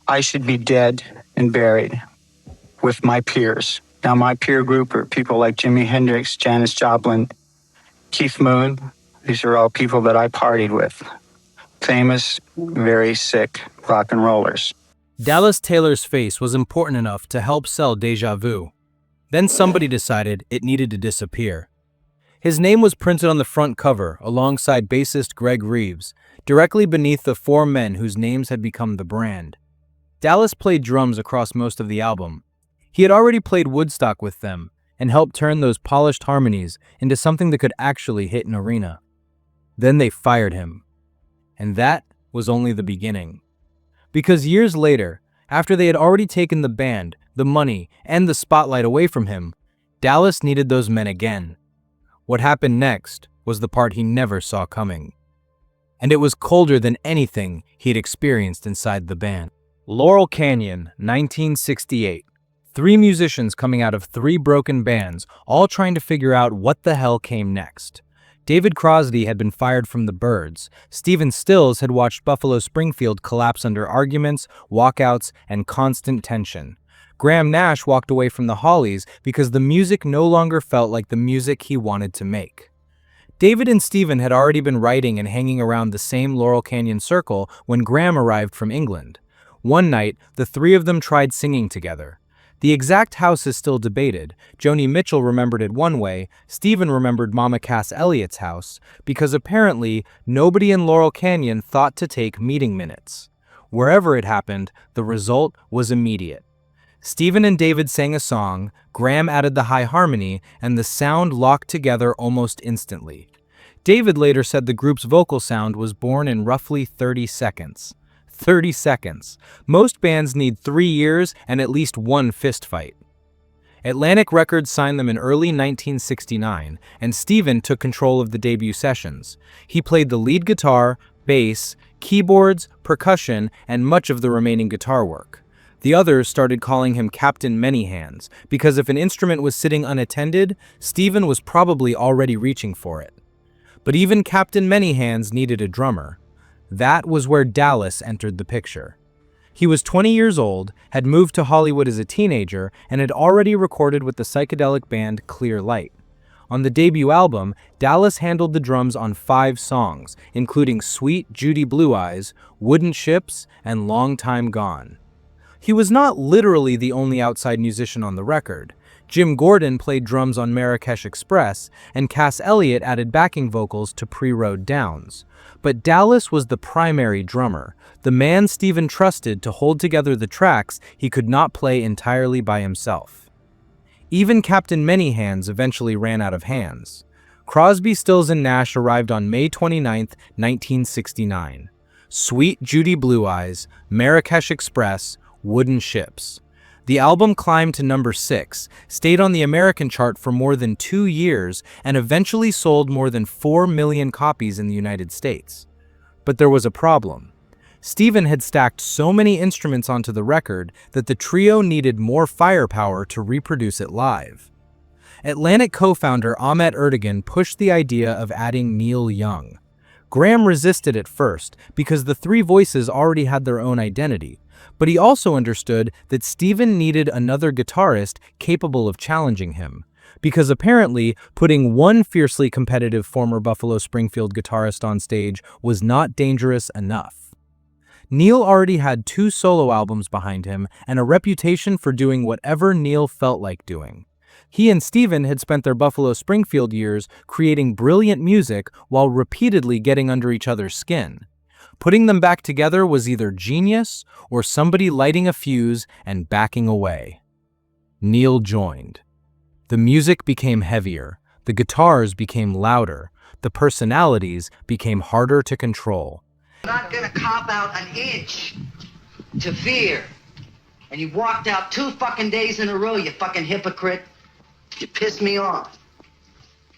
I should be dead and buried with my peers. Now, my peer group are people like Jimi Hendrix, Janis Joplin, Keith Moon. These are all people that I partied with. Famous, very sick rock and rollers. Dallas Taylor's face was important enough to help sell Déjà Vu. Then somebody decided it needed to disappear. His name was printed on the front cover alongside bassist Greg Reeves, directly beneath the four men whose names had become the brand. Dallas played drums across most of the album. He had already played Woodstock with them and helped turn those polished harmonies into something that could actually hit an arena. Then they fired him. And that was only the beginning. Because years later, after they had already taken the band, the money, and the spotlight away from him, Dallas needed those men again. What happened next was the part he never saw coming. And it was colder than anything he'd experienced inside the band. Laurel Canyon, 1968. 3 musicians coming out of 3 broken bands, all trying to figure out what the hell came next. David Crosby had been fired from the Byrds. Stephen Stills had watched Buffalo Springfield collapse under arguments, walkouts, and constant tension. Graham Nash walked away from the Hollies because the music no longer felt like the music he wanted to make. David and Stephen had already been writing and hanging around the same Laurel Canyon circle when Graham arrived from England. One night, the 3 of them tried singing together. The exact house is still debated. Joni Mitchell remembered it one way, Stephen remembered Mama Cass Elliott's house, because apparently nobody in Laurel Canyon thought to take meeting minutes. Wherever it happened, the result was immediate. Stephen and David sang a song, Graham added the high harmony, and the sound locked together almost instantly. David later said the group's vocal sound was born in roughly 30 seconds. 30 seconds. Most bands need 3 years and at least 1 fistfight. Atlantic Records signed them in early 1969, and Stephen took control of the debut sessions. He played the lead guitar, bass, keyboards, percussion, and much of the remaining guitar work. The others started calling him Captain Many Hands, because if an instrument was sitting unattended, Stephen was probably already reaching for it. But even Captain Many Hands needed a drummer. That was where Dallas entered the picture. He was 20 years old, had moved to Hollywood as a teenager, and had already recorded with the psychedelic band Clear Light. On the debut album, Dallas handled the drums on 5 songs, including Sweet Judy Blue Eyes, Wooden Ships, and Long Time Gone. He was not literally the only outside musician on the record. Jim Gordon played drums on Marrakesh Express, and Cass Elliot added backing vocals to Pre-Road Downs. But Dallas was the primary drummer, the man Stephen trusted to hold together the tracks he could not play entirely by himself. Even Captain Many Hands eventually ran out of hands. Crosby, Stills, and Nash arrived on May 29, 1969. Sweet Judy Blue Eyes, Marrakesh Express, Wooden Ships. The album climbed to number 6, stayed on the American chart for more than 2 years, and eventually sold more than 4 million copies in the United States. But there was a problem. Stephen had stacked so many instruments onto the record that the trio needed more firepower to reproduce it live. Atlantic co-founder Ahmet Ertegun pushed the idea of adding Neil Young. Graham resisted at first because the 3 voices already had their own identity, but he also understood that Stephen needed another guitarist capable of challenging him, because apparently putting one fiercely competitive former Buffalo Springfield guitarist on stage was not dangerous enough. Neil already had 2 solo albums behind him and a reputation for doing whatever Neil felt like doing. He and Stephen had spent their Buffalo Springfield years creating brilliant music while repeatedly getting under each other's skin. Putting them back together was either genius or somebody lighting a fuse and backing away. Neil joined. The music became heavier, the guitars became louder, the personalities became harder to control. I'm not gonna cop out an inch to fear. And you walked out 2 fucking days in a row, you fucking hypocrite. You pissed me off.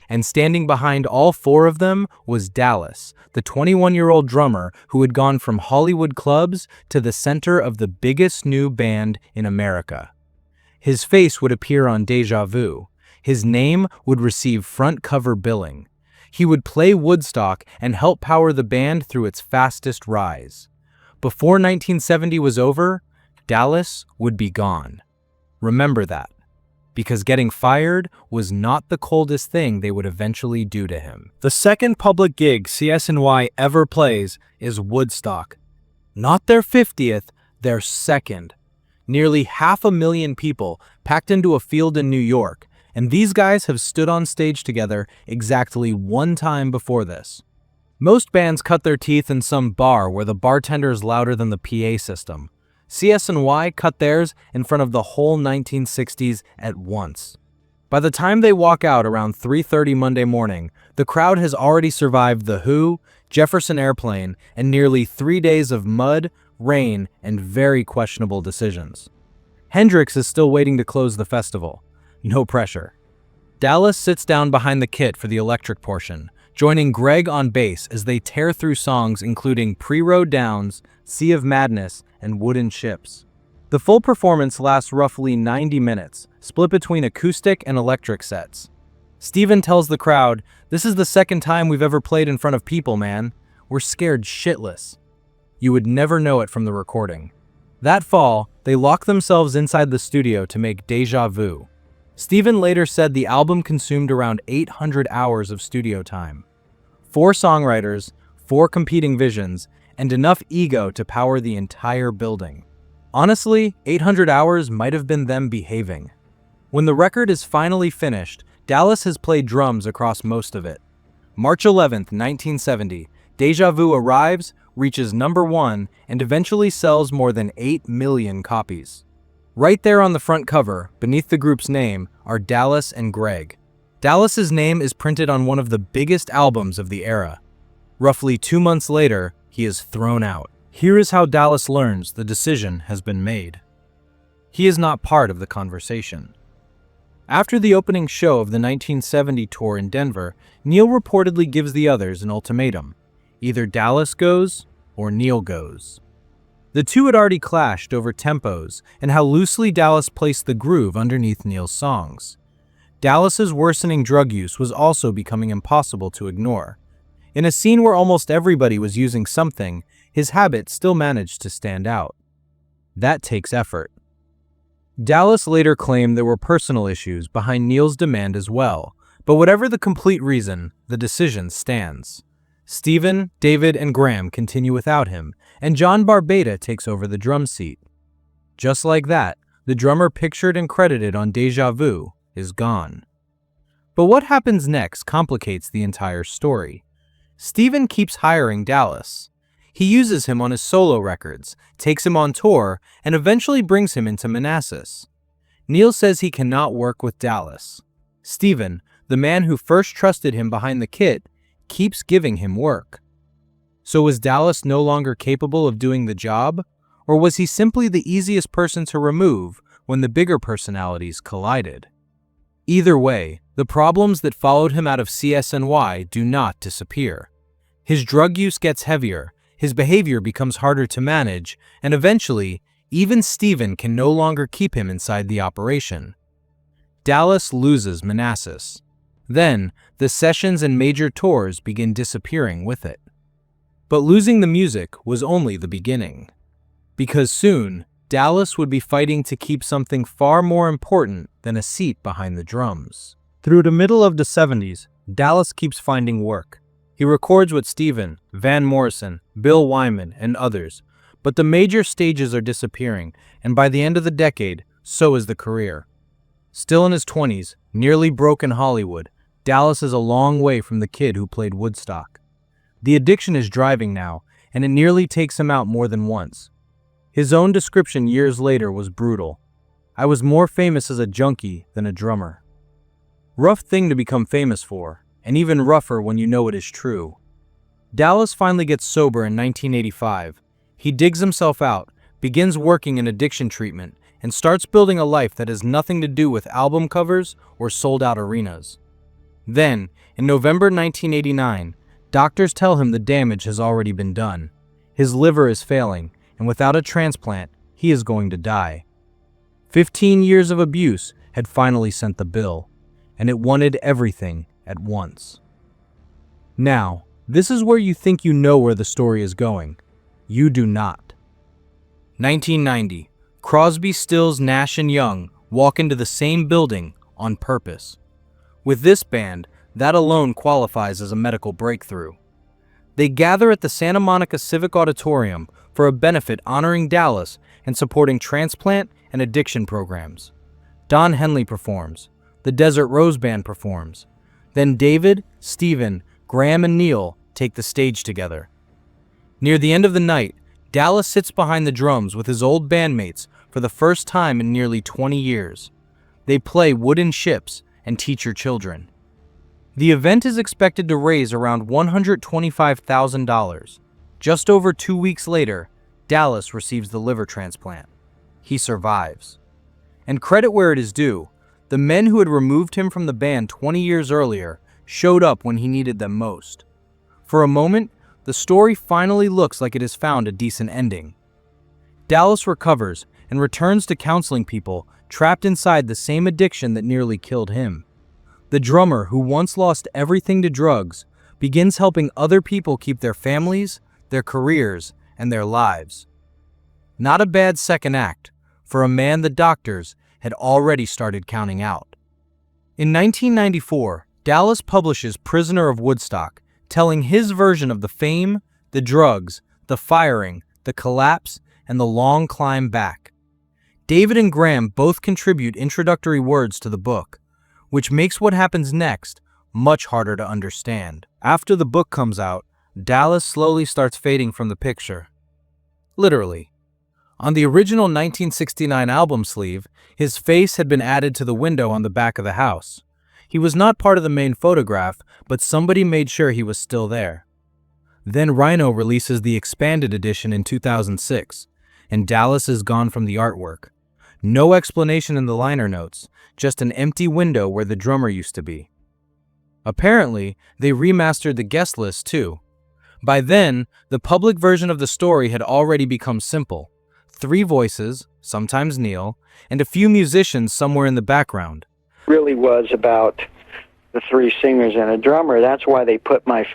And standing behind all 4 of them was Dallas, the 21-year-old drummer who had gone from Hollywood clubs to the center of the biggest new band in America. His face would appear on Déjà Vu. His name would receive front-cover billing. He would play Woodstock and help power the band through its fastest rise. Before 1970 was over, Dallas would be gone. Remember that, because getting fired was not the coldest thing they would eventually do to him. The second public gig CSNY ever plays is Woodstock. Not their 50th, their second. Nearly 500,000 people packed into a field in New York, and these guys have stood on stage together exactly one time before this. Most bands cut their teeth in some bar where the bartender is louder than the PA system. CSNY cut theirs in front of the whole 1960s at once. By the time they walk out around 3:30 Monday morning, the crowd has already survived The Who, Jefferson Airplane, and nearly 3 days of mud, rain, and very questionable decisions. Hendrix is still waiting to close the festival. No pressure. Dallas sits down behind the kit for the electric portion, joining Greg on bass as they tear through songs including Pre-Road Downs, Sea of Madness, and Wooden Ships. The full performance lasts roughly 90 minutes, split between acoustic and electric sets. Steven tells the crowd, "This is the second time we've ever played in front of people, man. We're scared shitless." You would never know it from the recording. That fall, they locked themselves inside the studio to make Déjà Vu. Steven later said the album consumed around 800 hours of studio time. 4 songwriters, 4 competing visions, and enough ego to power the entire building. Honestly, 800 hours might have been them behaving. When the record is finally finished, Dallas has played drums across most of it. March 11th, 1970, Déjà Vu arrives, reaches number 1, and eventually sells more than 8 million copies. Right there on the front cover, beneath the group's name, are Dallas and Greg. Dallas's name is printed on one of the biggest albums of the era. Roughly 2 months later, he is thrown out. Here is how Dallas learns the decision has been made. He is not part of the conversation. After the opening show of the 1970 tour in Denver, Neil reportedly gives the others an ultimatum. Either Dallas goes or Neil goes. The two had already clashed over tempos and how loosely Dallas placed the groove underneath Neil's songs. Dallas's worsening drug use was also becoming impossible to ignore. In a scene where almost everybody was using something, his habit still managed to stand out. That takes effort. Dallas later claimed there were personal issues behind Neil's demand as well, but whatever the complete reason, the decision stands. Steven, David, and Graham continue without him, and John Barbeta takes over the drum seat. Just like that, the drummer pictured and credited on Déjà Vu is gone. But what happens next complicates the entire story. Steven keeps hiring Dallas. He uses him on his solo records, takes him on tour, and eventually brings him into Manassas. Neil says he cannot work with Dallas. Steven, the man who first trusted him behind the kit, keeps giving him work. So was Dallas no longer capable of doing the job? Or was he simply the easiest person to remove when the bigger personalities collided? Either way, the problems that followed him out of CSNY do not disappear. His drug use gets heavier, his behavior becomes harder to manage, and eventually, even Steven can no longer keep him inside the operation. Dallas loses Manassas. Then, the sessions and major tours begin disappearing with it. But losing the music was only the beginning. Because soon, Dallas would be fighting to keep something far more important than a seat behind the drums. Through the middle of the 70s, Dallas keeps finding work. He records with Steven, Van Morrison, Bill Wyman, and others, but the major stages are disappearing, and by the end of the decade, so is the career. Still in his 20s, nearly broke in Hollywood, Dallas is a long way from the kid who played Woodstock. The addiction is driving now, and it nearly takes him out more than once. His own description years later was brutal. "I was more famous as a junkie than a drummer." Rough thing to become famous for, and even rougher when you know it is true. Dallas finally gets sober in 1985. He digs himself out, begins working in addiction treatment, and starts building a life that has nothing to do with album covers or sold-out arenas. Then, in November 1989, doctors tell him the damage has already been done. His liver is failing, and without a transplant, he is going to die. 15 years of abuse had finally sent the bill, and it wanted everything at once. Now, this is where you think you know where the story is going. You do not. 1990. Crosby, Stills, Nash, and Young walk into the same building on purpose. With this band, that alone qualifies as a medical breakthrough. They gather at the Santa Monica Civic Auditorium for a benefit honoring Dallas and supporting transplant and addiction programs. Don Henley performs. The Desert Rose Band performs. Then David, Stephen, Graham, and Neil take the stage together. Near the end of the night, Dallas sits behind the drums with his old bandmates for the first time in nearly 20 years. They play Wooden Ships and Teach Your Children. The event is expected to raise around $125,000. Just over 2 weeks later, Dallas receives the liver transplant. He survives. And credit where it is due, the men who had removed him from the band 20 years earlier showed up when he needed them most. For a moment, the story finally looks like it has found a decent ending. Dallas recovers and returns to counseling people trapped inside the same addiction that nearly killed him. The drummer, who once lost everything to drugs, begins helping other people keep their families, their careers, and their lives. Not a bad second act for a man the doctors had already started counting out. In 1994, Dallas publishes Prisoner of Woodstock, telling his version of the fame, the drugs, the firing, the collapse, and the long climb back. David and Graham both contribute introductory words to the book, which makes what happens next much harder to understand. After the book comes out, Dallas slowly starts fading from the picture. Literally. On the original 1969 album sleeve, his face had been added to the window on the back of the house. He was not part of the main photograph, but somebody made sure he was still there. Then Rhino releases the expanded edition in 2006, and Dallas is gone from the artwork. No explanation in the liner notes, just an empty window where the drummer used to be. Apparently, they remastered the guest list too. By then, the public version of the story had already become simple. 3 voices, sometimes Neil, and a few musicians somewhere in the background. Really was about the 3 singers and a drummer. That's why they put my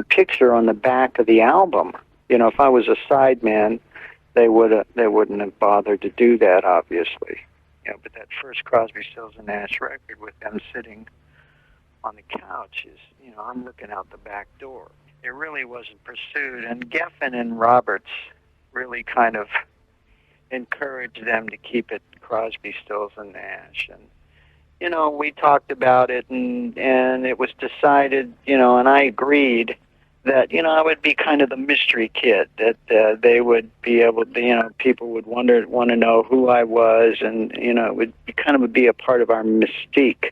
picture on the back of the album. You know, if I was a sideman, they wouldn't have bothered to do that, obviously. You know, but that first Crosby, Stills and Nash record with them sitting on the couch is, you know, I'm looking out the back door. It really wasn't pursued, and Geffen and Roberts really kind of encouraged them to keep it Crosby, Stills and Nash. And you know, we talked about it, and it was decided, you know, and I agreed that, you know, I would be kind of the mystery kid, that they would be able to, you know, people would want to know who I was, and, you know, it would be a part of our mystique,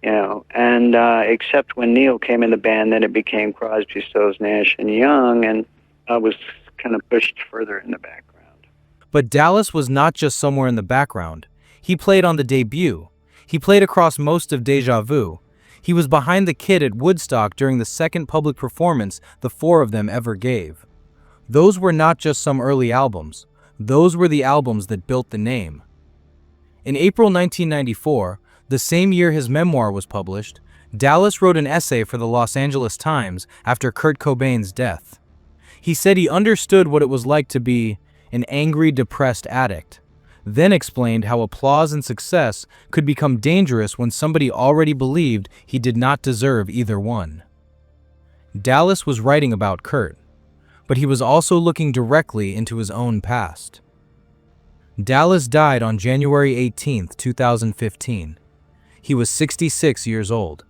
you know. And except when Neil came in the band, then it became Crosby, Stills, Nash, and Young, and I was kind of pushed further in the background. But Dallas was not just somewhere in the background. He played on the debut. He played across most of Déjà Vu. He was behind the kid at Woodstock during the second public performance the 4 of them ever gave. Those were not just some early albums. Those were the albums that built the name. In April 1994, the same year his memoir was published, Dallas wrote an essay for the Los Angeles Times after Kurt Cobain's death. He said he understood what it was like to be an angry, depressed addict, then explained how applause and success could become dangerous when somebody already believed he did not deserve either one. Dallas was writing about Kurt, but he was also looking directly into his own past. Dallas died on January 18, 2015. He was 66 years old.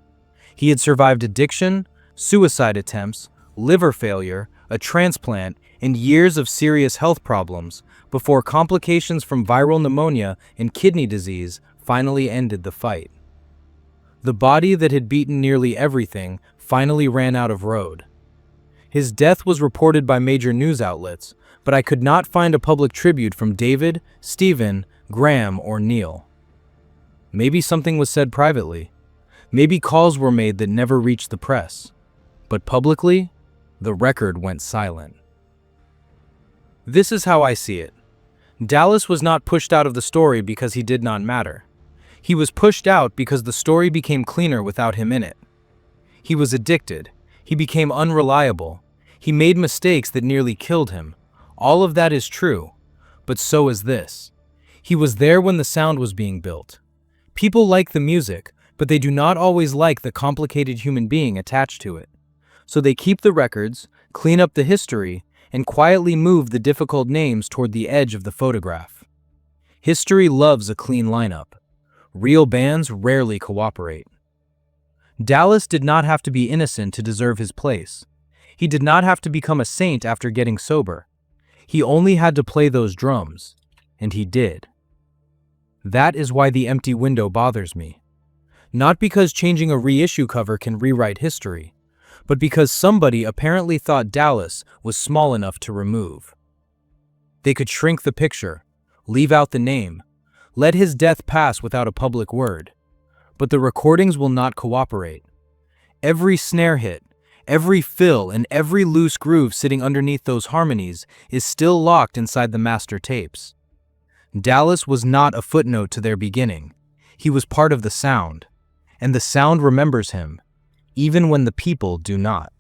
He had survived addiction, suicide attempts, liver failure, a transplant, and years of serious health problems before complications from viral pneumonia and kidney disease finally ended the fight. The body that had beaten nearly everything finally ran out of road. His death was reported by major news outlets, but I could not find a public tribute from David, Stephen, Graham, or Neil. Maybe something was said privately. Maybe calls were made that never reached the press. But publicly, the record went silent. This is how I see it. Dallas was not pushed out of the story because he did not matter. He was pushed out because the story became cleaner without him in it. He was addicted. He became unreliable. He made mistakes that nearly killed him. All of that is true, but so is this. He was there when the sound was being built. People like the music, but they do not always like the complicated human being attached to it. So they keep the records, clean up the history, and quietly move the difficult names toward the edge of the photograph. History loves a clean lineup. Real bands rarely cooperate. Dallas did not have to be innocent to deserve his place. He did not have to become a saint after getting sober. He only had to play those drums, and he did. That is why the empty window bothers me. Not because changing a reissue cover can rewrite history, but because somebody apparently thought Dallas was small enough to remove. They could shrink the picture, leave out the name, let his death pass without a public word. But the recordings will not cooperate. Every snare hit, every fill, and every loose groove sitting underneath those harmonies is still locked inside the master tapes. Dallas was not a footnote to their beginning. He was part of the sound, and the sound remembers him, even when the people do not.